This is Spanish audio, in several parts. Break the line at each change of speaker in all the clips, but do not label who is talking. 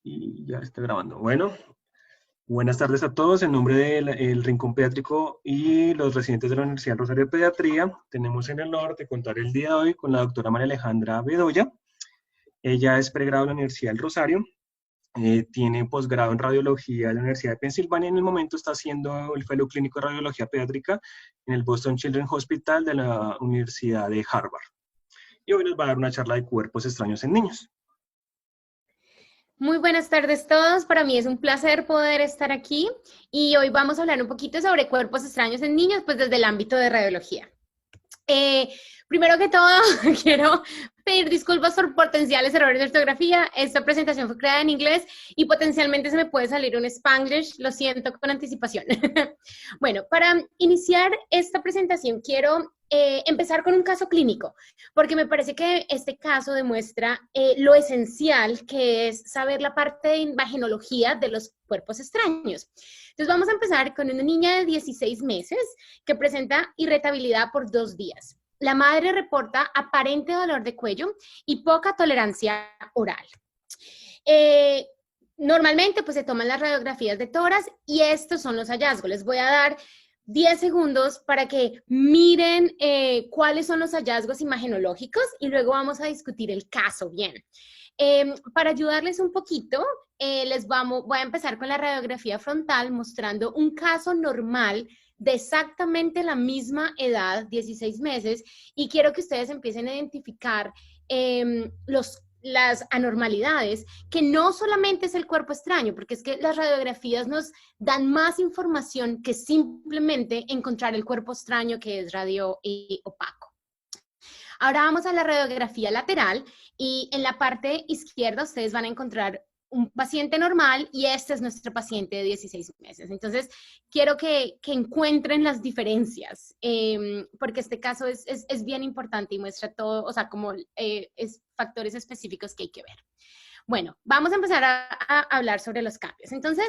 Y ya está grabando. Bueno, buenas tardes a todos. En nombre del Rincón Pediátrico y los residentes de la Universidad Rosario de Pediatría, tenemos el honor de contar el día de hoy con la doctora María Alejandra Bedoya. Ella es pregrado en la Universidad del Rosario, tiene posgrado en radiología de la Universidad de Pensilvania y en el momento está haciendo el fellow clínico de radiología pediátrica en el Boston Children's Hospital de la Universidad de Harvard. Y hoy nos va a dar una charla de cuerpos extraños en niños.
Muy buenas tardes a todos, para mí es un placer poder estar aquí y hoy vamos a hablar un poquito sobre cuerpos extraños en niños, pues desde el ámbito de radiología. Primero que todo, quiero pedir disculpas por potenciales errores de ortografía. Esta presentación fue creada en inglés y potencialmente se me puede salir un Spanglish, lo siento con anticipación. Bueno, para iniciar esta presentación quiero empezar con un caso clínico, porque me parece que este caso demuestra lo esencial que es saber la parte de imagenología de los cuerpos extraños. Entonces vamos a empezar con una niña de 16 meses que presenta irritabilidad por 2 días. La madre reporta aparente dolor de cuello y poca tolerancia oral. Normalmente pues se toman las radiografías de tórax y estos son los hallazgos. Les voy a dar 10 segundos para que miren cuáles son los hallazgos imagenológicos y luego vamos a discutir el caso bien. Para ayudarles un poquito, voy a empezar con la radiografía frontal mostrando un caso normal de exactamente la misma edad, 16 meses, y quiero que ustedes empiecen a identificar las anormalidades, que no solamente es el cuerpo extraño, porque es que las radiografías nos dan más información que simplemente encontrar el cuerpo extraño que es radio opaco. Ahora vamos a la radiografía lateral y en la parte izquierda ustedes van a encontrar un paciente normal y este es nuestro paciente de 16 meses. Entonces, quiero que encuentren las diferencias, porque este caso es bien importante y muestra todo, o sea, como factores específicos que hay que ver. Bueno, vamos a empezar a hablar sobre los cambios. Entonces,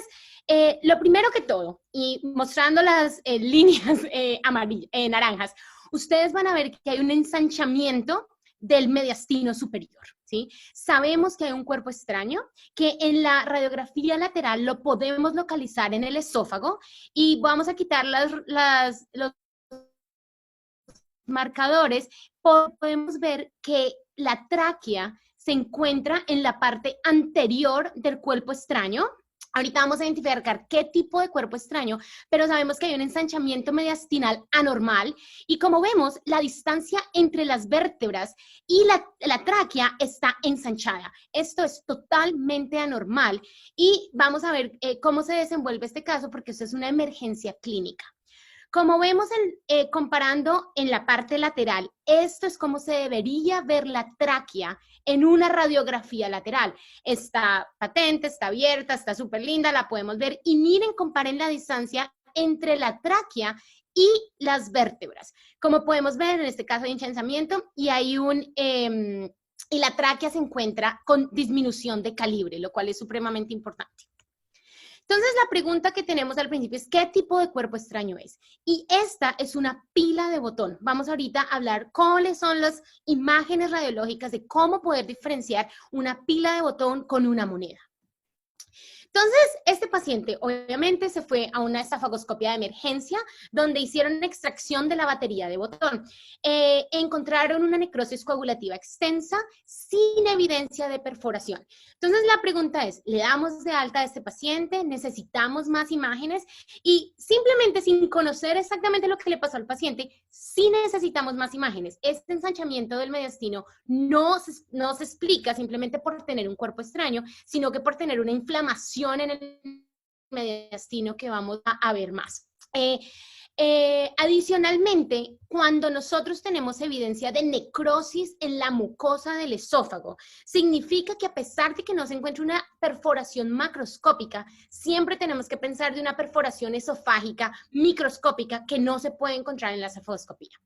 lo primero que todo, y mostrando las líneas naranjas, ustedes van a ver que hay un ensanchamiento del mediastino superior, ¿sí? Sabemos que hay un cuerpo extraño, que en la radiografía lateral lo podemos localizar en el esófago y vamos a quitar los marcadores. Podemos ver que la tráquea se encuentra en la parte anterior del cuerpo extraño. Ahorita vamos a identificar qué tipo de cuerpo extraño, pero sabemos que hay un ensanchamiento mediastinal anormal y como vemos, la distancia entre las vértebras y la tráquea está ensanchada. Esto es totalmente anormal y vamos a ver cómo se desenvuelve este caso porque esto es una emergencia clínica. Como vemos comparando en la parte lateral, esto es como se debería ver la tráquea en una radiografía lateral. Está patente, está abierta, está súper linda, la podemos ver. Y miren, comparen la distancia entre la tráquea y las vértebras. Como podemos ver, en este caso hay ensanchamiento y hay y la tráquea se encuentra con disminución de calibre, lo cual es supremamente importante. Entonces, la pregunta que tenemos al principio es, ¿qué tipo de cuerpo extraño es? Y esta es una pila de botón. Vamos ahorita a hablar cuáles son las imágenes radiológicas de cómo poder diferenciar una pila de botón con una moneda. Entonces, este paciente obviamente se fue a una esofagoscopia de emergencia donde hicieron extracción de la batería de botón. Encontraron una necrosis coagulativa extensa sin evidencia de perforación. Entonces, la pregunta es, ¿le damos de alta a este paciente? ¿Necesitamos más imágenes? Y simplemente sin conocer exactamente lo que le pasó al paciente, sí necesitamos más imágenes. Este ensanchamiento del mediastino no se explica simplemente por tener un cuerpo extraño, sino que por tener una inflamación en el mediastino que vamos a ver más. Adicionalmente, cuando nosotros tenemos evidencia de necrosis en la mucosa del esófago, significa que a pesar de que no se encuentre una perforación macroscópica, siempre tenemos que pensar de una perforación esofágica microscópica que no se puede encontrar en la esofagoscopía.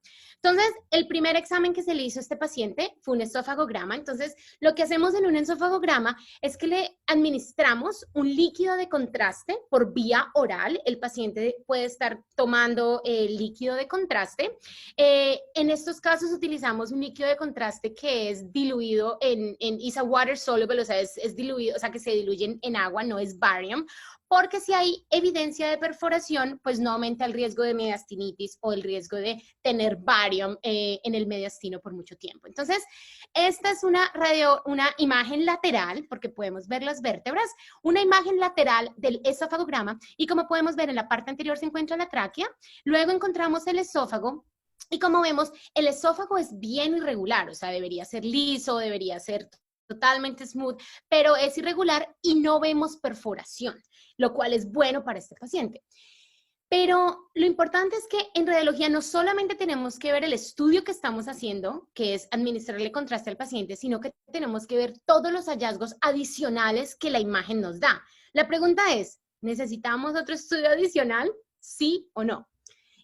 Entonces, el primer examen que se le hizo a este paciente fue un esofagograma. Entonces, lo que hacemos en un esofagograma es que le administramos un líquido de contraste por vía oral. El paciente puede estar tomando utilizando líquido de contraste. En estos casos utilizamos un líquido de contraste que es diluido is a water soluble, o sea, es diluido, o sea, que se diluye en agua, no es barium, porque si hay evidencia de perforación, pues no aumenta el riesgo de mediastinitis o el riesgo de tener barium en el mediastino por mucho tiempo. Entonces, esta es una imagen lateral, porque podemos ver las vértebras, una imagen lateral del esofagograma, y como podemos ver en la parte anterior se encuentra la tráquea, luego encontramos el esófago, y como vemos, el esófago es bien irregular, o sea, debería ser liso, debería ser totalmente smooth, pero es irregular y no vemos perforación, lo cual es bueno para este paciente. Pero lo importante es que en radiología no solamente tenemos que ver el estudio que estamos haciendo, que es administrarle contraste al paciente, sino que tenemos que ver todos los hallazgos adicionales que la imagen nos da. La pregunta es, ¿necesitamos otro estudio adicional? ¿Sí o no?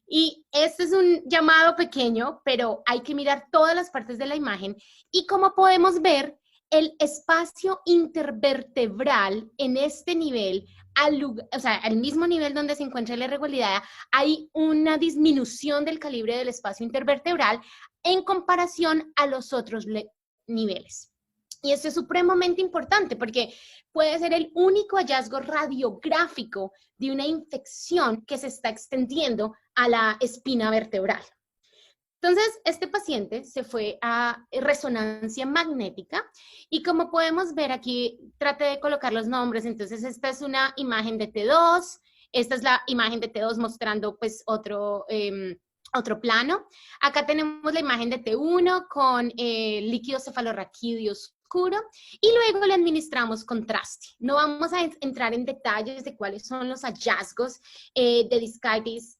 Y este es un llamado pequeño, pero hay que mirar todas las partes de la imagen y como podemos ver, el espacio intervertebral en este nivel, o sea, al mismo nivel donde se encuentra la irregularidad, hay una disminución del calibre del espacio intervertebral en comparación a los otros niveles. Y esto es supremamente importante porque puede ser el único hallazgo radiográfico de una infección que se está extendiendo a la espina vertebral. Entonces, este paciente se fue a resonancia magnética y como podemos ver aquí, traté de colocar los nombres. Entonces, esta es una imagen de T2, esta es la imagen de T2 mostrando pues otro plano. Acá tenemos la imagen de T1 con líquido cefalorraquídeo oscuro y luego le administramos contraste. No vamos a entrar en detalles de cuáles son los hallazgos de discitis,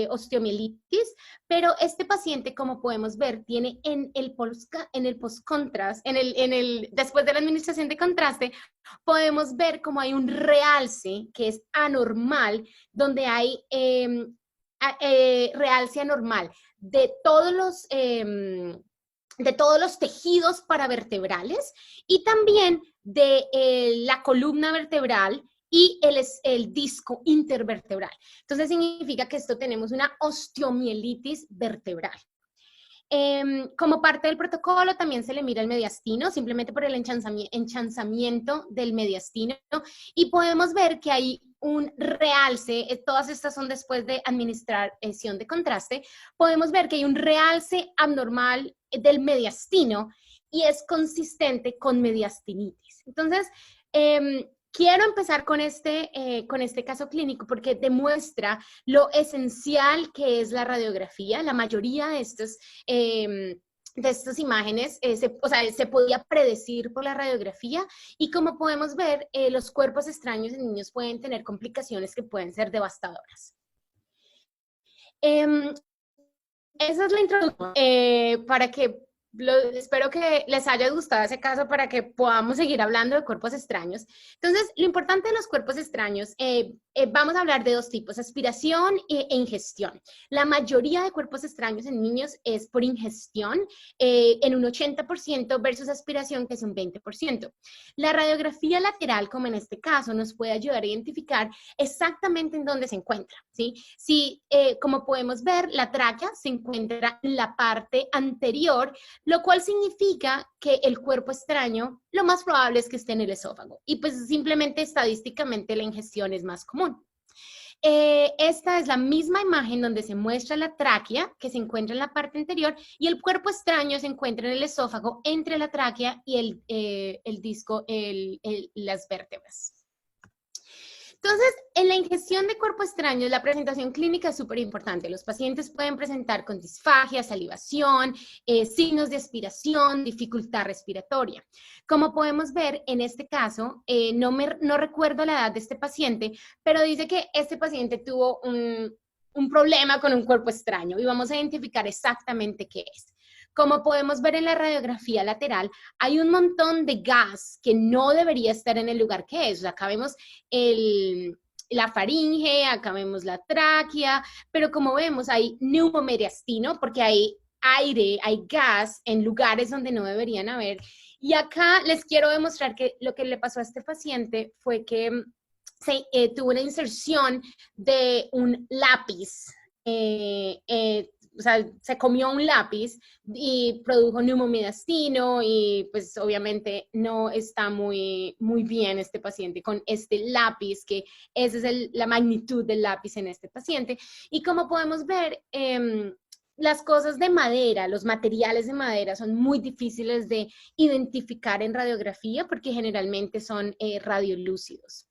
osteomielitis, pero este paciente, como podemos ver, tiene en el post-contrast, después de la administración de contraste, podemos ver como hay un realce que es anormal, donde hay realce anormal de todos los tejidos paravertebrales y también de la columna vertebral y el disco intervertebral. Entonces significa que esto tenemos una osteomielitis vertebral. Como parte del protocolo también se le mira el mediastino, simplemente por el enchanzamiento del mediastino, y podemos ver que hay un realce, todas estas son después de administración de contraste, podemos ver que hay un realce abnormal del mediastino y es consistente con mediastinitis. Entonces, quiero empezar con este caso clínico porque demuestra lo esencial que es la radiografía. La mayoría de estas imágenes se podía predecir por la radiografía y como podemos ver, los cuerpos extraños en niños pueden tener complicaciones que pueden ser devastadoras. Esa es la introducción para que espero que les haya gustado ese caso para que podamos seguir hablando de cuerpos extraños. Entonces, lo importante de los cuerpos extraños, vamos a hablar de dos tipos, aspiración e ingestión. La mayoría de cuerpos extraños en niños es por ingestión, en un 80% versus aspiración, que es un 20%. La radiografía lateral, como en este caso, nos puede ayudar a identificar exactamente en dónde se encuentra, ¿sí? Como podemos ver, la tráquea se encuentra en la parte anterior, lo cual significa que el cuerpo extraño lo más probable es que esté en el esófago y pues simplemente estadísticamente la ingestión es más común. Esta es la misma imagen donde se muestra la tráquea que se encuentra en la parte anterior y el cuerpo extraño se encuentra en el esófago entre la tráquea y el disco, las vértebras. Entonces, en la ingestión de cuerpo extraño, la presentación clínica es súper importante. Los pacientes pueden presentar con disfagia, salivación, signos de aspiración, dificultad respiratoria. Como podemos ver, en este caso, no recuerdo la edad de este paciente, pero dice que este paciente tuvo un problema con un cuerpo extraño y vamos a identificar exactamente qué es. Como podemos ver en la radiografía lateral, hay un montón de gas que no debería estar en el lugar que es. O sea, acá vemos la faringe, acá vemos la tráquea, pero como vemos hay neumomediastino porque hay aire, hay gas en lugares donde no deberían haber. Y acá les quiero demostrar que lo que le pasó a este paciente fue que tuvo una inserción de un lápiz o sea, se comió un lápiz y produjo neumomedastino y pues obviamente no está muy bien este paciente con este lápiz, que esa es la magnitud del lápiz en este paciente. Y como podemos ver, las cosas de madera, los materiales de madera son muy difíciles de identificar en radiografía porque generalmente son radiolúcidos.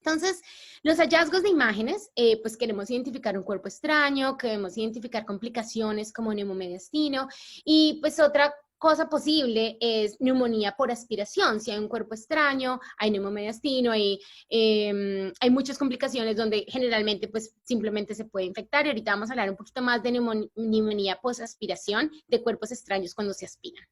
Entonces, los hallazgos de imágenes, pues queremos identificar un cuerpo extraño, queremos identificar complicaciones como neumomediastino y pues otra cosa posible es neumonía por aspiración. Si hay un cuerpo extraño, hay neumomediastino, hay muchas complicaciones donde generalmente pues simplemente se puede infectar y ahorita vamos a hablar un poquito más de neumonía post aspiración de cuerpos extraños cuando se aspiran.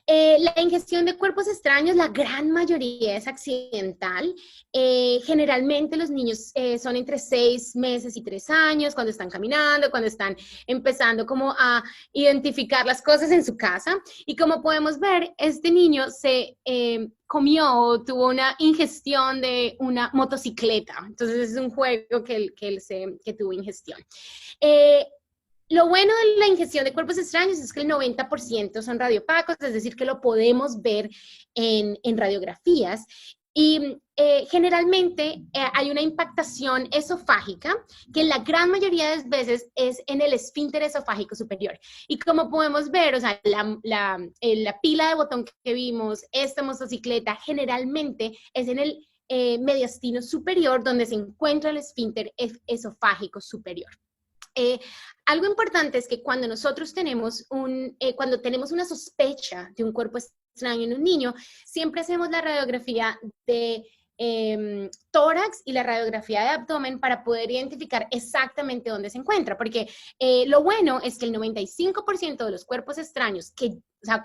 La ingestión de cuerpos extraños, la gran mayoría es accidental. Generalmente los niños son entre 6 meses y 3 años, cuando están caminando, cuando están empezando como a identificar las cosas en su casa. Y como podemos ver, este niño se comió o tuvo una ingestión de una motocicleta. Entonces es un juego que tuvo ingestión. Lo bueno de la ingestión de cuerpos extraños es que el 90% son radiopacos, es decir, que lo podemos ver en radiografías. Y generalmente hay una impactación esofágica que en la gran mayoría de veces es en el esfínter esofágico superior. Y como podemos ver, o sea, la pila de botón que vimos, esta motocicleta, generalmente es en el mediastino superior donde se encuentra el esfínter esofágico superior. Algo importante es que cuando nosotros tenemos cuando tenemos una sospecha de un cuerpo extraño en un niño, siempre hacemos la radiografía de tórax y la radiografía de abdomen para poder identificar exactamente dónde se encuentra, porque lo bueno es que el 95% de los cuerpos extraños que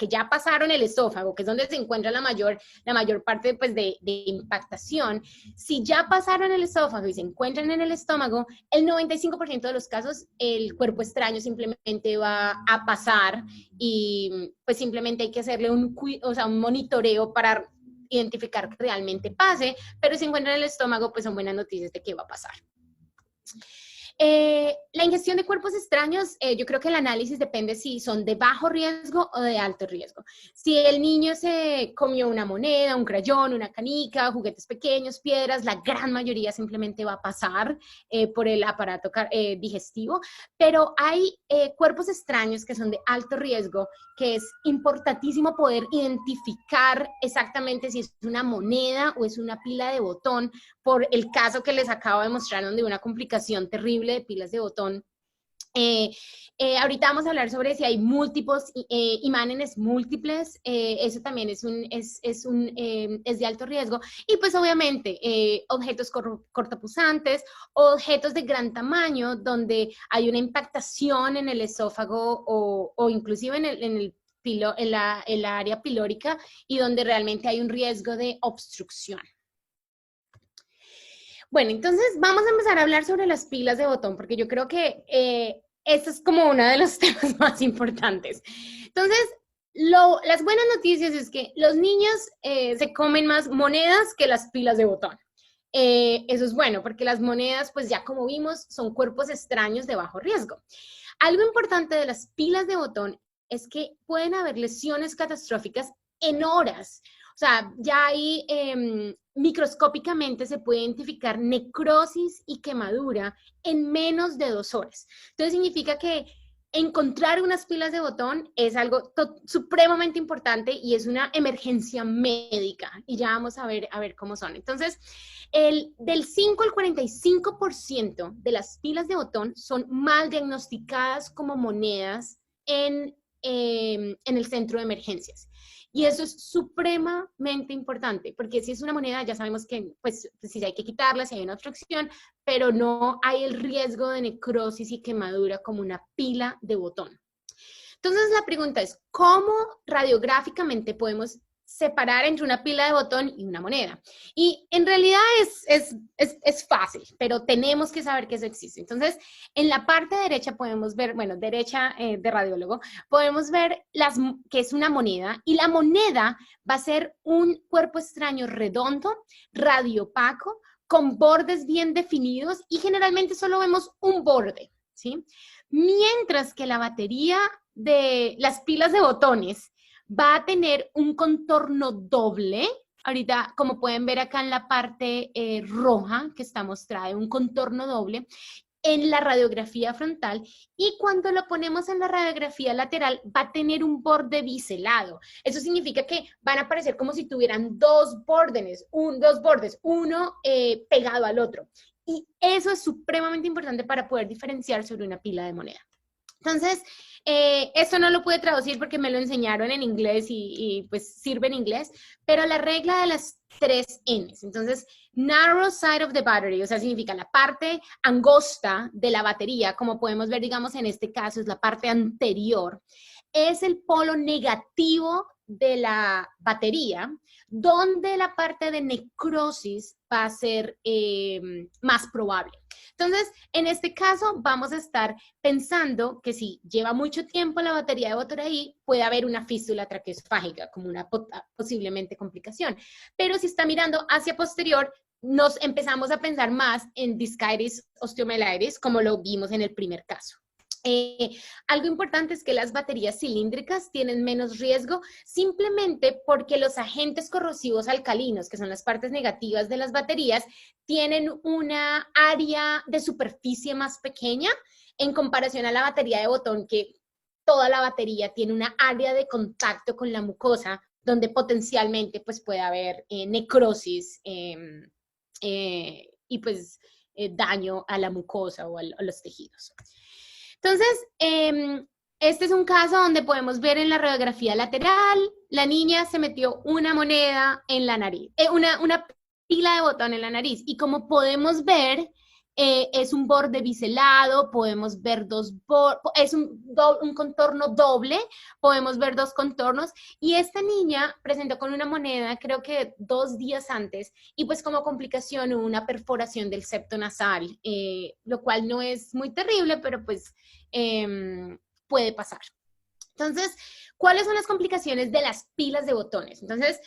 ya pasaron el esófago, que es donde se encuentra la mayor parte pues, de impactación, si ya pasaron el esófago y se encuentran en el estómago, el 95% de los casos el cuerpo extraño simplemente va a pasar y pues simplemente hay que hacerle un monitoreo para identificar que realmente pase, pero si encuentran en el estómago, pues son buenas noticias de que va a pasar. La ingestión de cuerpos extraños, yo creo que el análisis depende si son de bajo riesgo o de alto riesgo. Si el niño se comió una moneda, un crayón, una canica, juguetes pequeños, piedras, la gran mayoría simplemente va a pasar por el aparato digestivo, pero hay cuerpos extraños que son de alto riesgo, que es importantísimo poder identificar exactamente si es una moneda o es una pila de botón, por el caso que les acabo de mostrar, donde una complicación terrible de pilas de botón. Ahorita vamos a hablar sobre si hay múltiples imágenes múltiples, eso también es de alto riesgo. Y pues obviamente objetos cortopunzantes, objetos de gran tamaño donde hay una impactación en el esófago o inclusive en la área pilórica y donde realmente hay un riesgo de obstrucción. Bueno, entonces vamos a empezar a hablar sobre las pilas de botón, porque yo creo que esto es como uno de los temas más importantes. Entonces, las buenas noticias es que los niños se comen más monedas que las pilas de botón. Eso es bueno, porque las monedas, pues ya como vimos, son cuerpos extraños de bajo riesgo. Algo importante de las pilas de botón es que pueden haber lesiones catastróficas en horas. O sea, ya ahí microscópicamente se puede identificar necrosis y quemadura en menos de 2 horas. Entonces significa que encontrar unas pilas de botón es algo supremamente importante y es una emergencia médica. Y ya vamos a ver cómo son. Entonces, del 5 al 45% de las pilas de botón son mal diagnosticadas como monedas en el centro de emergencias. Y eso es supremamente importante, porque si es una moneda, ya sabemos que, pues, si hay que quitarla, si hay una obstrucción, pero no hay el riesgo de necrosis y quemadura como una pila de botón. Entonces, la pregunta es, ¿cómo radiográficamente podemos separar entre una pila de botón y una moneda? Y en realidad es fácil, pero tenemos que saber que eso existe. Entonces, en la parte derecha podemos ver, bueno, derecha de radiólogo, podemos ver que es una moneda, y la moneda va a ser un cuerpo extraño redondo, radiopaco, con bordes bien definidos y generalmente solo vemos un borde, ¿sí? Mientras que la batería de las pilas de botones va a tener un contorno doble. Ahorita, como pueden ver acá en la parte roja que está mostrada, un contorno doble en la radiografía frontal, y cuando lo ponemos en la radiografía lateral va a tener un borde biselado. Eso significa que van a aparecer como si tuvieran dos bordes, uno pegado al otro. Y eso es supremamente importante para poder diferenciar sobre una pila de moneda. Entonces, esto no lo pude traducir porque me lo enseñaron en inglés y pues sirve en inglés, pero la regla de las 3 N's. Entonces, narrow side of the battery, o sea, significa la parte angosta de la batería, como podemos ver, digamos, en este caso, es la parte anterior, es el polo negativo de la batería, donde la parte de necrosis va a ser más probable. Entonces, en este caso, vamos a estar pensando que si lleva mucho tiempo la batería de botón ahí, puede haber una fístula traqueosofágica, como una posiblemente complicación. Pero si está mirando hacia posterior, nos empezamos a pensar más en discitis osteomyelitis, como lo vimos en el primer caso. Algo importante es que las baterías cilíndricas tienen menos riesgo simplemente porque los agentes corrosivos alcalinos, que son las partes negativas de las baterías, tienen una área de superficie más pequeña en comparación a la batería de botón, que toda la batería tiene una área de contacto con la mucosa donde potencialmente pues, puede haber necrosis y pues daño a la mucosa o a los tejidos. Entonces, este es un caso donde podemos ver en la radiografía lateral, la niña se metió una moneda en la nariz, una pila de botón en la nariz. Y como podemos ver, es un borde biselado, podemos ver es un contorno doble, podemos ver dos contornos. Y esta niña presentó con una moneda, creo que 2 días antes, y pues como complicación hubo una perforación del septo nasal, lo cual no es muy terrible, pero pues puede pasar. Entonces, ¿cuáles son las complicaciones de las pilas de botones? Entonces,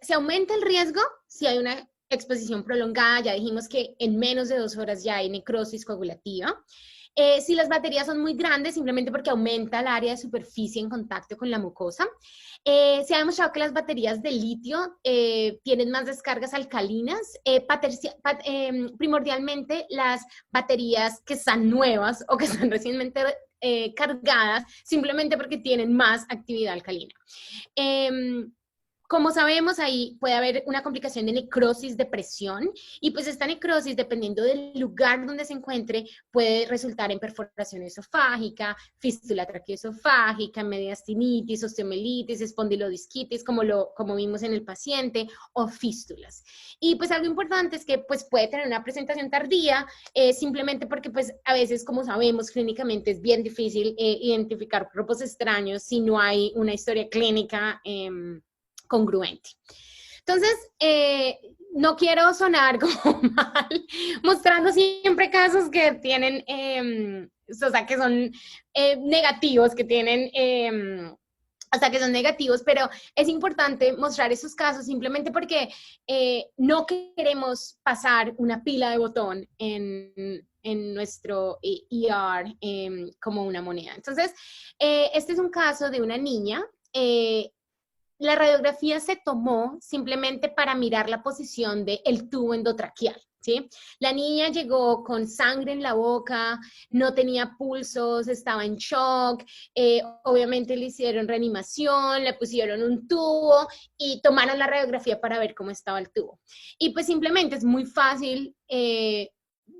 se aumenta el riesgo si hay una exposición prolongada. Ya dijimos que en menos de 2 horas ya hay necrosis coagulativa. Si las baterías son muy grandes, simplemente porque aumenta el área de superficie en contacto con la mucosa. Se ha demostrado que las baterías de litio tienen más descargas alcalinas, primordialmente las baterías que están nuevas o que están recientemente cargadas, simplemente porque tienen más actividad alcalina. Como sabemos, ahí puede haber una complicación de necrosis de presión, y pues esta necrosis, dependiendo del lugar donde se encuentre, puede resultar en perforación esofágica, fístula traqueoesofágica, mediastinitis, osteomelitis, espondilodisquitis, como vimos en el paciente, o fístulas. Y pues algo importante es que pues puede tener una presentación tardía, simplemente porque pues a veces, como sabemos, clínicamente es bien difícil identificar cuerpos extraños si no hay una historia clínica congruente. Entonces, no quiero sonar como mal, mostrando siempre casos que tienen, o sea, que son negativos, que tienen, hasta que son negativos, pero es importante mostrar esos casos simplemente porque no queremos pasar una pila de botón en nuestro ER como una moneda. Entonces, este es un caso de una niña. La radiografía se tomó simplemente para mirar la posición del tubo endotraqueal, ¿sí? La niña llegó con sangre en la boca, no tenía pulsos, estaba en shock, obviamente le hicieron reanimación, le pusieron un tubo y tomaron la radiografía para ver cómo estaba el tubo. Y pues simplemente es muy fácil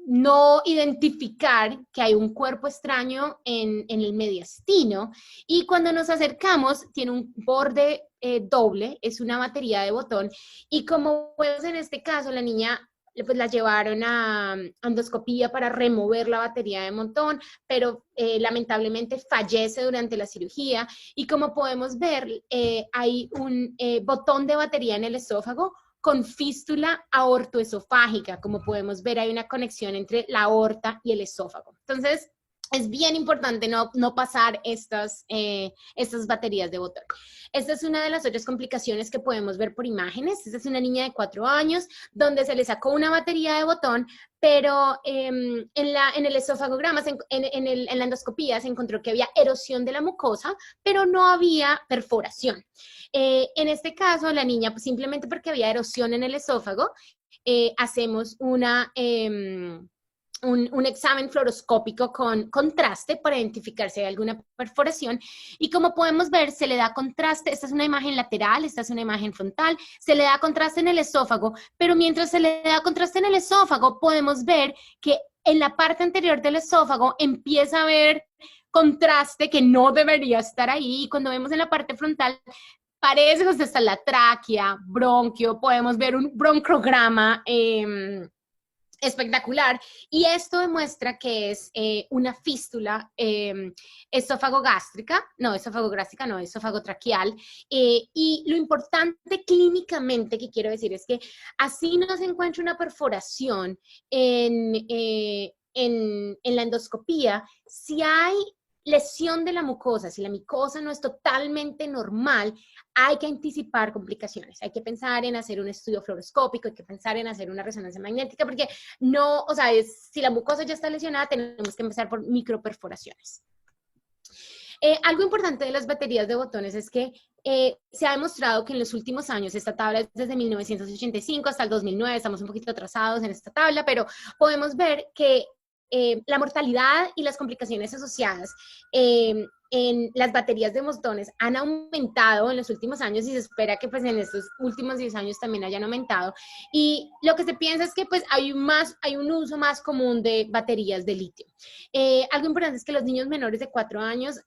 no identificar que hay un cuerpo extraño en el mediastino, y cuando nos acercamos tiene un borde doble, es una batería de botón, y como vemos en este caso, la niña pues la llevaron a endoscopía para remover la batería de botón, pero lamentablemente fallece durante la cirugía, y como podemos ver, hay un botón de batería en el esófago con fístula aortoesofágica. Como podemos ver, hay una conexión entre la aorta y el esófago. Entonces, es bien importante no pasar estas baterías de botón. Esta es una de las otras complicaciones que podemos ver por imágenes. Esta es una niña de 4 años donde se le sacó una batería de botón, pero en el esofagograma, en la endoscopía, se encontró que había erosión de la mucosa, pero no había perforación. En este caso, la niña, pues, simplemente porque había erosión en el esófago, hacemos un examen fluoroscópico con contraste para identificar si hay alguna perforación, y como podemos ver, se le da contraste. Esta es una imagen lateral, esta es una imagen frontal, se le da contraste en el esófago, pero mientras se le da contraste en el esófago, podemos ver que en la parte anterior del esófago empieza a haber contraste que no debería estar ahí, y cuando vemos en la parte frontal, parece que está la tráquea, bronquio, podemos ver un broncograma espectacular, y esto demuestra que es una fístula esofagogástrica, no, esofagotraqueal, y lo importante clínicamente que quiero decir es que así no se encuentra una perforación en la endoscopía, si hay lesión de la mucosa, si la mucosa no es totalmente normal, hay que anticipar complicaciones, hay que pensar en hacer un estudio fluoroscópico, hay que pensar en hacer una resonancia magnética, porque no, o sea, si la mucosa ya está lesionada, tenemos que empezar por microperforaciones. Algo importante de las baterías de botones es que se ha demostrado que en los últimos años, esta tabla es desde 1985 hasta el 2009, estamos un poquito atrasados en esta tabla, pero podemos ver que la mortalidad y las complicaciones asociadas en las baterías de botones han aumentado en los últimos años, y se espera que pues en estos últimos 10 años también hayan aumentado. Y lo que se piensa es que pues hay un uso más común de baterías de litio. Algo importante es que los niños menores de 4 años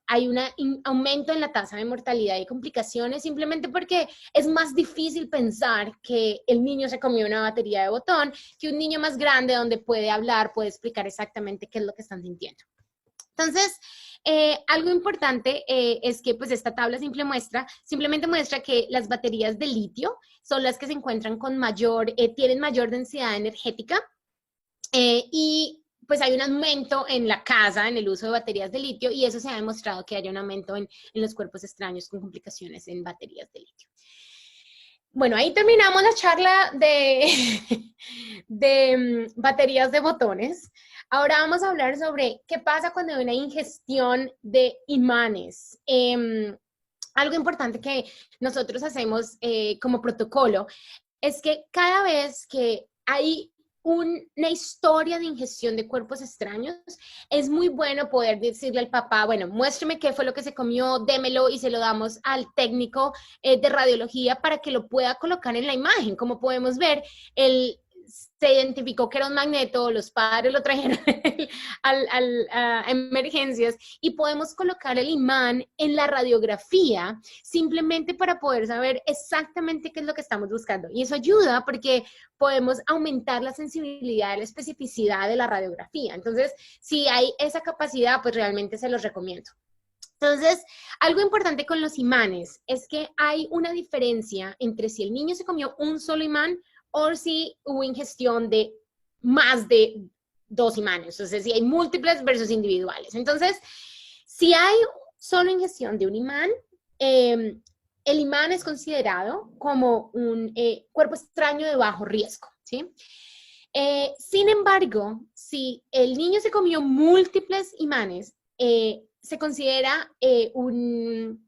hay un aumento en la tasa de mortalidad y complicaciones, simplemente porque es más difícil pensar que el niño se comió una batería de botón que un niño más grande, donde puede hablar, puede explicar exactamente qué es lo que están sintiendo. Entonces, algo importante es que pues esta tabla simplemente muestra que las baterías de litio son las que se encuentran con tienen mayor densidad energética, y pues hay un aumento en la casa en el uso de baterías de litio, y eso se ha demostrado que hay un aumento en los cuerpos extraños con complicaciones en baterías de litio. Bueno, ahí terminamos la charla de baterías de botones. Ahora vamos a hablar sobre qué pasa cuando hay una ingestión de imanes. Algo importante que nosotros hacemos como protocolo es que cada vez que hay una historia de ingestión de cuerpos extraños, es muy bueno poder decirle al papá, bueno, muéstreme qué fue lo que se comió, démelo, y se lo damos al técnico de radiología para que lo pueda colocar en la imagen. Como podemos ver, se identificó que era un magneto, los padres lo trajeron a emergencias, y podemos colocar el imán en la radiografía simplemente para poder saber exactamente qué es lo que estamos buscando. Y eso ayuda porque podemos aumentar la sensibilidad y la especificidad de la radiografía. Entonces, si hay esa capacidad, pues realmente se los recomiendo. Entonces, algo importante con los imanes es que hay una diferencia entre si el niño se comió un solo imán o si hubo ingestión de más de 2 imanes, o sea, si hay múltiples versus individuales. Entonces, si hay solo ingestión de un imán, el imán es considerado como un cuerpo extraño de bajo riesgo, ¿sí? Sin embargo, si el niño se comió múltiples imanes, se considera un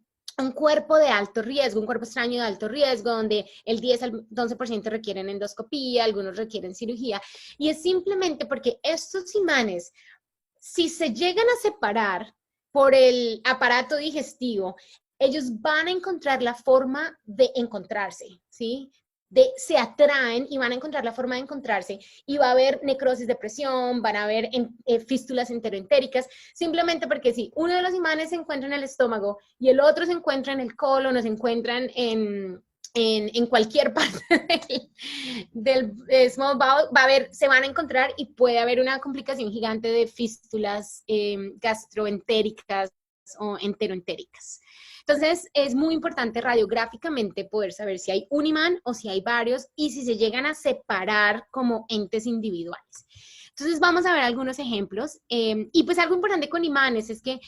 cuerpo de alto riesgo, un cuerpo extraño de alto riesgo, donde el 10 al 11% requieren endoscopía, algunos requieren cirugía, y es simplemente porque estos imanes, si se llegan a separar por el aparato digestivo, ellos van a encontrar la forma de encontrarse, ¿sí? Se atraen y van a encontrar la forma de encontrarse, y va a haber necrosis de presión, van a haber fístulas enteroentéricas, simplemente porque si uno de los imanes se encuentra en el estómago y el otro se encuentra en el colon o se encuentran en cualquier parte del small bowel, se van a encontrar y puede haber una complicación gigante de fístulas gastroentéricas o enteroentéricas. Entonces, es muy importante radiográficamente poder saber si hay un imán o si hay varios, y si se llegan a separar como entes individuales. Entonces vamos a ver algunos ejemplos. Y pues algo importante con imanes es que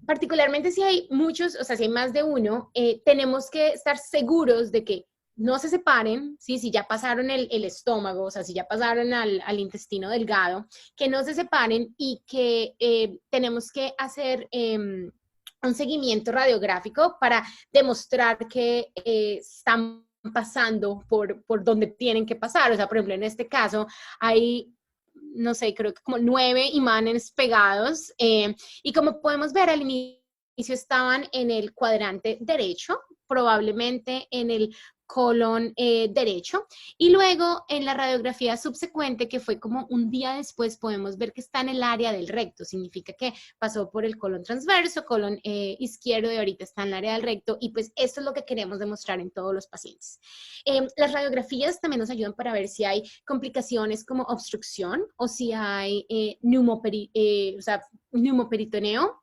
particularmente si hay muchos, o sea, si hay más de uno, tenemos que estar seguros de que no se separen, ¿sí? Si ya pasaron el estómago, o sea, si ya pasaron al intestino delgado, que no se separen y que tenemos que hacer un seguimiento radiográfico para demostrar que están pasando por donde tienen que pasar. O sea, por ejemplo, en este caso hay, no sé, creo que como 9 imanes pegados y como podemos ver al inicio estaban en el cuadrante derecho, probablemente en el colon derecho, y luego en la radiografía subsecuente, que fue como un día después, podemos ver que está en el área del recto, significa que pasó por el colon transverso, colon izquierdo, y ahorita está en el área del recto, y pues esto es lo que queremos demostrar en todos los pacientes. Las radiografías también nos ayudan para ver si hay complicaciones como obstrucción o si hay pneumoperitoneo,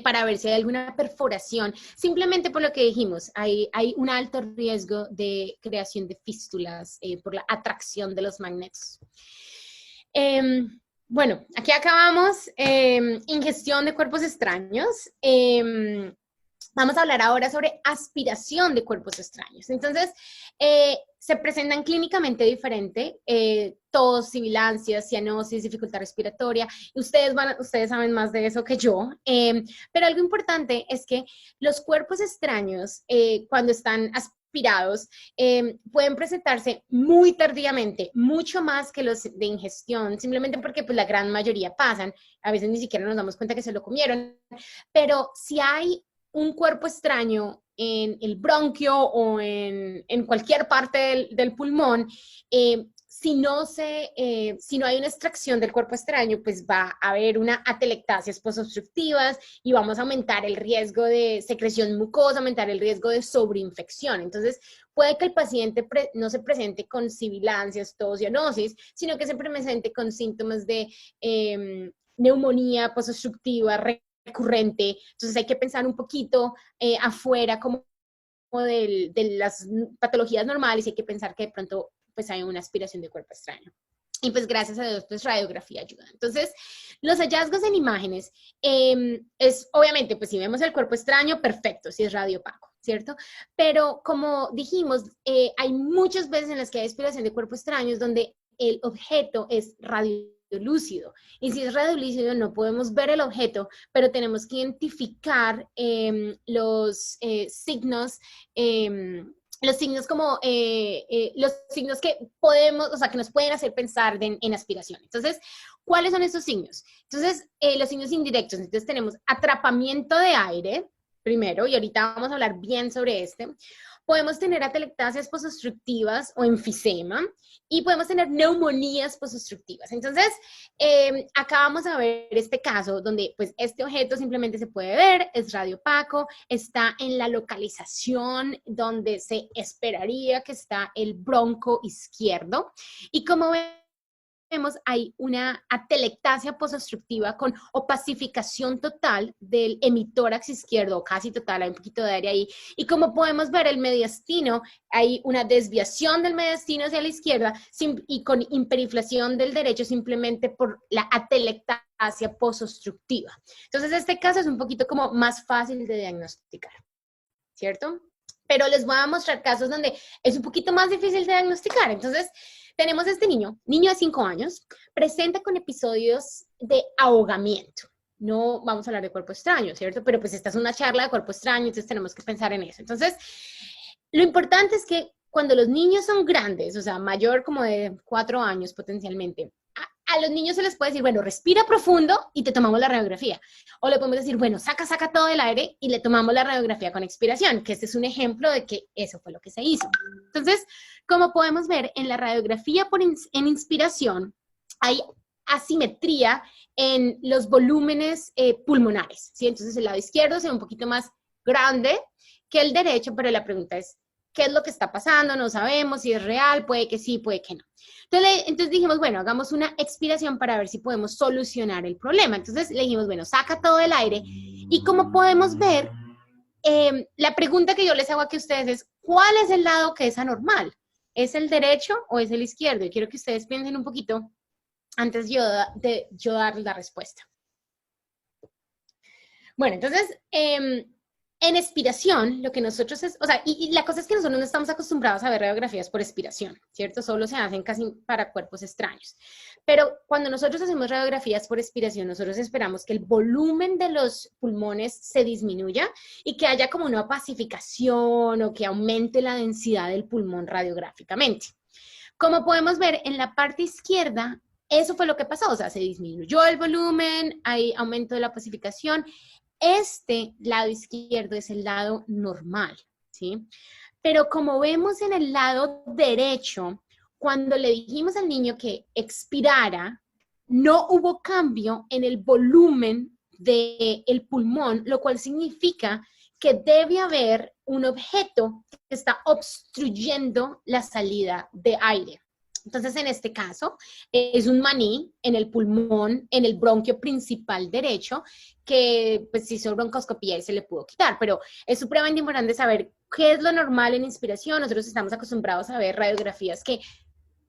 para ver si hay alguna perforación. Simplemente por lo que dijimos, hay un alto riesgo de creación de fístulas por la atracción de los magnetos. Bueno, aquí acabamos. Ingestión de cuerpos extraños. Vamos a hablar ahora sobre aspiración de cuerpos extraños. Entonces, se presentan clínicamente diferente, tos, sibilancia, cianosis, dificultad respiratoria. Y ustedes saben más de eso que yo. Pero algo importante es que los cuerpos extraños, cuando están aspirados, pueden presentarse muy tardíamente, mucho más que los de ingestión, simplemente porque pues, la gran mayoría pasan. A veces ni siquiera nos damos cuenta que se lo comieron. Pero si hay un cuerpo extraño en el bronquio o en cualquier parte del pulmón, si no hay una extracción del cuerpo extraño, pues va a haber una atelectasias posobstructivas y vamos a aumentar el riesgo de secreción mucosa, aumentar el riesgo de sobreinfección. Entonces, puede que el paciente no se presente con sibilancias, tos, cianosis, sino que se presente con síntomas de neumonía posobstructiva recurrente. Entonces hay que pensar un poquito afuera como de las patologías normales y hay que pensar que de pronto pues hay una aspiración de cuerpo extraño. Y pues gracias a Dios, pues radiografía ayuda. Entonces, los hallazgos en imágenes es obviamente, pues si vemos el cuerpo extraño, perfecto, si es radiopaco, ¿cierto? Pero como dijimos, hay muchas veces en las que hay aspiración de cuerpo extraños donde el objeto es radiolúcido. Y si es radiolúcido, no podemos ver el objeto, pero tenemos que identificar los signos. Los signos como, los signos que podemos, o sea, que nos pueden hacer pensar en aspiración. Entonces, ¿cuáles son esos signos? Entonces, los signos indirectos. Entonces, tenemos atrapamiento de aire, primero, y ahorita vamos a hablar bien sobre este. Podemos tener atelectasias posobstructivas o enfisema y podemos tener neumonías posobstructivas. Entonces, acá vamos a ver este caso donde pues este objeto simplemente se puede ver, es radiopaco, está en la localización donde se esperaría que está el bronco izquierdo y como vemos, hay una atelectasia posobstructiva con opacificación total del hemitórax izquierdo, casi total, hay un poquito de aire ahí. Y como podemos ver, el mediastino, hay una desviación del mediastino hacia la izquierda y con hiperinflación del derecho simplemente por la atelectasia posobstructiva. Entonces, este caso es un poquito como más fácil de diagnosticar, ¿cierto? Pero les voy a mostrar casos donde es un poquito más difícil de diagnosticar. Entonces, tenemos este niño de 5 años, presenta con episodios de ahogamiento. No vamos a hablar de cuerpo extraño, ¿cierto? Pero pues esta es una charla de cuerpo extraño, entonces tenemos que pensar en eso. Entonces, lo importante es que cuando los niños son grandes, o sea, mayor como de 4 años potencialmente, a los niños se les puede decir, bueno, respira profundo y te tomamos la radiografía. O le podemos decir, bueno, saca todo el aire y le tomamos la radiografía con expiración, que este es un ejemplo de que eso fue lo que se hizo. Entonces, como podemos ver, en la radiografía en inspiración hay asimetría en los volúmenes pulmonares, ¿sí? Entonces, el lado izquierdo se ve un poquito más grande que el derecho, pero la pregunta es, ¿qué es lo que está pasando? No sabemos si es real, puede que sí, puede que no. Entonces dijimos, bueno, hagamos una expiración para ver si podemos solucionar el problema. Entonces le dijimos, bueno, saca todo el aire. Y como podemos ver, la pregunta que yo les hago aquí a ustedes es, ¿cuál es el lado que es anormal? ¿Es el derecho o es el izquierdo? Y quiero que ustedes piensen un poquito antes de yo dar la respuesta. Bueno, entonces, en expiración, lo que nosotros es, o sea, y la cosa es que nosotros no estamos acostumbrados a ver radiografías por expiración, ¿cierto? Solo se hacen casi para cuerpos extraños. Pero cuando nosotros hacemos radiografías por expiración, nosotros esperamos que el volumen de los pulmones se disminuya y que haya como una pacificación o que aumente la densidad del pulmón radiográficamente. Como podemos ver en la parte izquierda, eso fue lo que pasó, o sea, se disminuyó el volumen, hay aumento de la pacificación. Este lado izquierdo es el lado normal, ¿sí? Pero como vemos en el lado derecho, cuando le dijimos al niño que expirara, no hubo cambio en el volumen del pulmón, lo cual significa que debe haber un objeto que está obstruyendo la salida de aire. Entonces, en este caso, es un maní en el pulmón, en el bronquio principal derecho, que pues se hizo broncoscopía y se le pudo quitar, pero es supremamente importante saber qué es lo normal en inspiración. Nosotros estamos acostumbrados a ver radiografías que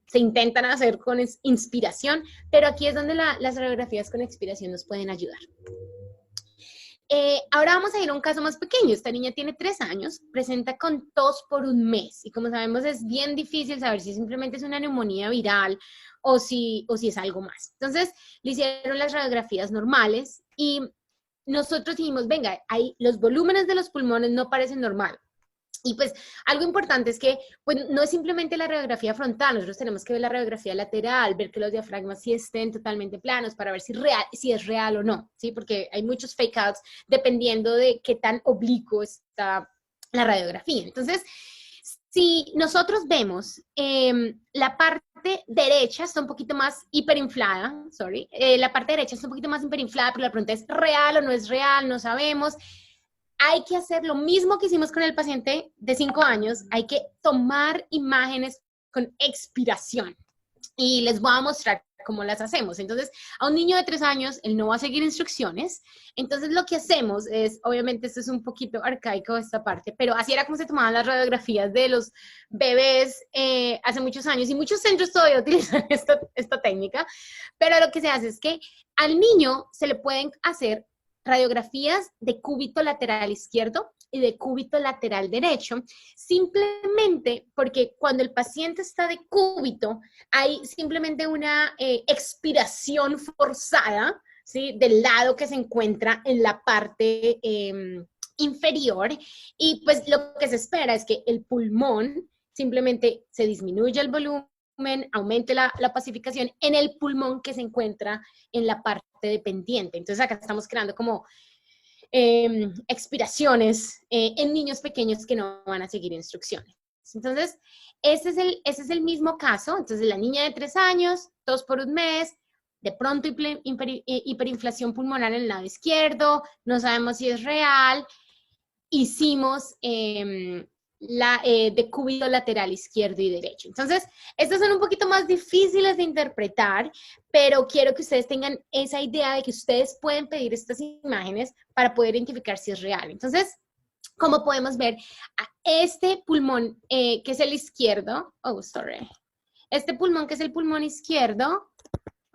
se intentan hacer con inspiración, pero aquí es donde las radiografías con expiración nos pueden ayudar. Ahora vamos a ir a un caso más pequeño. Esta niña tiene 3 años, presenta con tos por un mes y como sabemos es bien difícil saber si simplemente es una neumonía viral o si es algo más. Entonces le hicieron las radiografías normales y nosotros dijimos, venga, ahí los volúmenes de los pulmones no parecen normal. Y pues algo importante es que pues, no es simplemente la radiografía frontal, nosotros tenemos que ver la radiografía lateral, ver que los diafragmas sí estén totalmente planos para ver si es real o no, ¿sí? Porque hay muchos fake outs dependiendo de qué tan oblicuo está la radiografía. Entonces, si nosotros vemos la parte derecha está un poquito más hiperinflada, la parte derecha está un poquito más hiperinflada, pero la pregunta es ¿real o no es real? No sabemos. Hay que hacer lo mismo que hicimos con el paciente de 5 años, hay que tomar imágenes con expiración. Y les voy a mostrar cómo las hacemos. Entonces, a un niño de 3 años, él no va a seguir instrucciones. Entonces, lo que hacemos es, obviamente, esto es un poquito arcaico esta parte, pero así era como se tomaban las radiografías de los bebés hace muchos años y muchos centros todavía utilizan esta técnica. Pero lo que se hace es que al niño se le pueden hacer radiografías de cúbito lateral izquierdo y de cúbito lateral derecho, simplemente porque cuando el paciente está de cúbito, hay simplemente una expiración forzada, ¿sí? Del lado que se encuentra en la parte inferior, y pues lo que se espera es que el pulmón simplemente se disminuya el volumen, aumente la pacificación en el pulmón que se encuentra en la parte dependiente. Entonces acá estamos creando como expiraciones en niños pequeños que no van a seguir instrucciones. Entonces, ese es el mismo caso. Entonces, la niña de 3 años, tos por un mes, de pronto hiperinflación pulmonar en el lado izquierdo, no sabemos si es real. Hicimos de cúbito lateral izquierdo y derecho. Entonces, estas son un poquito más difíciles de interpretar, pero quiero que ustedes tengan esa idea de que ustedes pueden pedir estas imágenes para poder identificar si es real. Entonces, como podemos ver, este pulmón que es el izquierdo, este pulmón que es el pulmón izquierdo,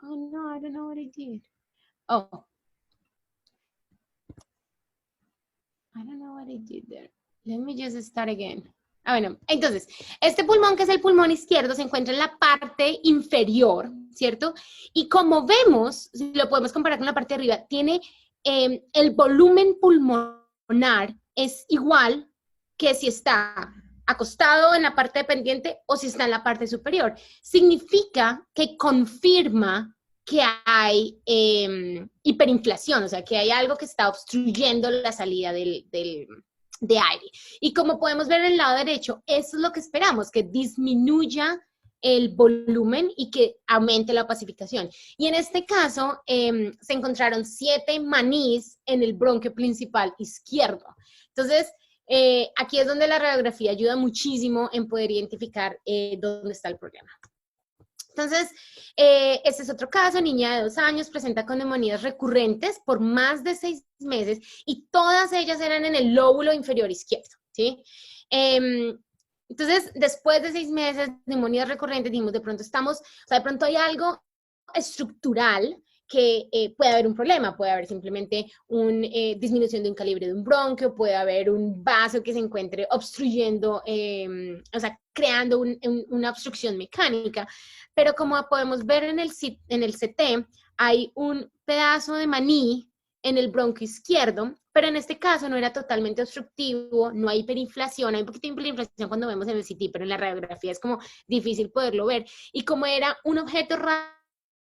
oh no, I don't know what I did. Oh, I don't know what I did there. Let me just start again. Bueno, entonces, este pulmón que es el pulmón izquierdo se encuentra en la parte inferior, ¿cierto? Y como vemos, si lo podemos comparar con la parte de arriba, tiene el volumen pulmonar es igual que si está acostado en la parte dependiente o si está en la parte superior. Significa que confirma que hay hiperinflación, o sea, que hay algo que está obstruyendo la salida de aire. Y como podemos ver en el lado derecho, eso es lo que esperamos, que disminuya el volumen y que aumente la pacificación. Y en este caso, se encontraron 7 manís en el bronquio principal izquierdo. Entonces, aquí es donde la radiografía ayuda muchísimo en poder identificar dónde está el problema. Entonces, este es otro caso, niña de 2 años, presenta con neumonías recurrentes por más de 6 meses y todas ellas eran en el lóbulo inferior izquierdo, ¿sí? Entonces, después de 6 meses, neumonías recurrentes, dijimos, de pronto hay algo estructural, que puede haber un problema, puede haber simplemente una disminución de un calibre de un bronquio, puede haber un vaso que se encuentre obstruyendo, o sea, creando una obstrucción mecánica, pero como podemos ver en el CT, hay un pedazo de maní en el bronquio izquierdo, pero en este caso no era totalmente obstructivo, no hay hiperinflación, hay un poquito de hiperinflación cuando vemos en el CT, pero en la radiografía es como difícil poderlo ver, y como era un objeto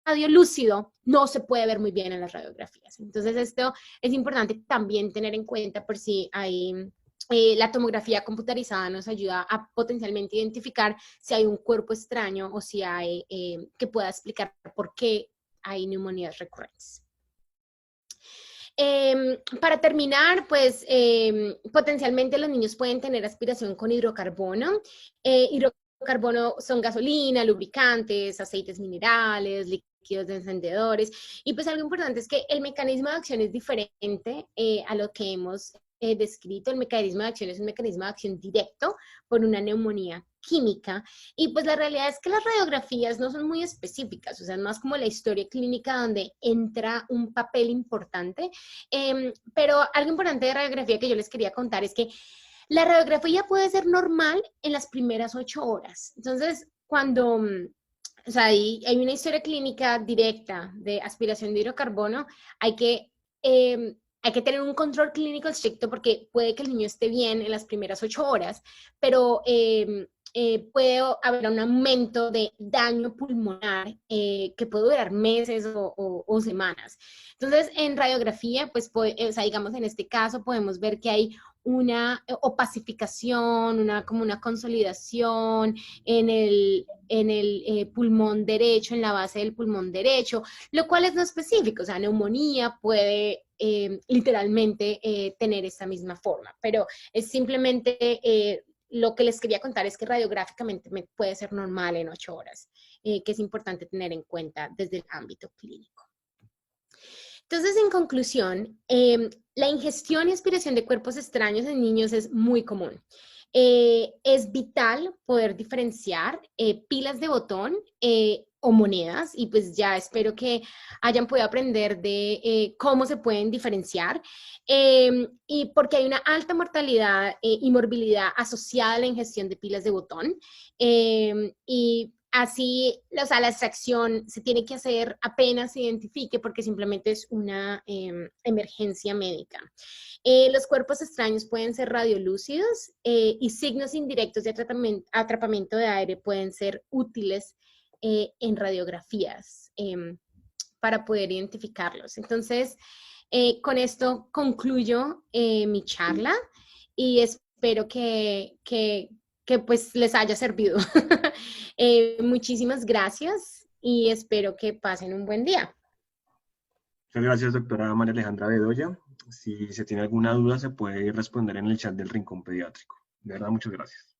radiolúcido, no se puede ver muy bien en las radiografías. Entonces esto es importante también tener en cuenta por si hay la tomografía computarizada nos ayuda a potencialmente identificar si hay un cuerpo extraño o si hay que pueda explicar por qué hay neumonías recurrentes. Para terminar, pues potencialmente los niños pueden tener aspiración con hidrocarbono. Hidrocarbono son gasolina, lubricantes, aceites minerales, líquidos de encendedores. Y pues algo importante es que el mecanismo de acción es diferente a lo que hemos descrito. El mecanismo de acción es un mecanismo de acción directo por una neumonía química, y pues la realidad es que las radiografías no son muy específicas, o sea, es más como la historia clínica donde entra un papel importante, pero algo importante de radiografía que yo les quería contar es que la radiografía puede ser normal en las primeras 8 horas, entonces cuando o sea, hay una historia clínica directa de aspiración de hidrocarbono, hay que tener un control clínico estricto porque puede que el niño esté bien en las primeras 8 horas, pero puede haber un aumento de daño pulmonar que puede durar meses o semanas. Entonces, en radiografía, pues, o sea, digamos, en este caso podemos ver que hay una opacificación, como una consolidación en el pulmón derecho, en la base del pulmón derecho, lo cual es no específico, o sea, neumonía puede literalmente tener esta misma forma, pero es simplemente lo que les quería contar es que radiográficamente puede ser normal en 8 horas, que es importante tener en cuenta desde el ámbito clínico. Entonces, en conclusión, la ingestión y aspiración de cuerpos extraños en niños es muy común. Es vital poder diferenciar pilas de botón o monedas, y pues ya espero que hayan podido aprender de cómo se pueden diferenciar, y porque hay una alta mortalidad y morbilidad asociada a la ingestión de pilas de botón, y así, o sea, la extracción se tiene que hacer apenas se identifique porque simplemente es una emergencia médica. Los cuerpos extraños pueden ser radiolúcidos y signos indirectos de atrapamiento de aire pueden ser útiles en radiografías para poder identificarlos. Entonces, con esto concluyo mi charla y espero que pues les haya servido. Muchísimas gracias y espero que pasen un buen día.
Muchas gracias, doctora María Alejandra Bedoya. Si se tiene alguna duda, se puede responder en el chat del Rincón Pediátrico. De verdad, muchas gracias.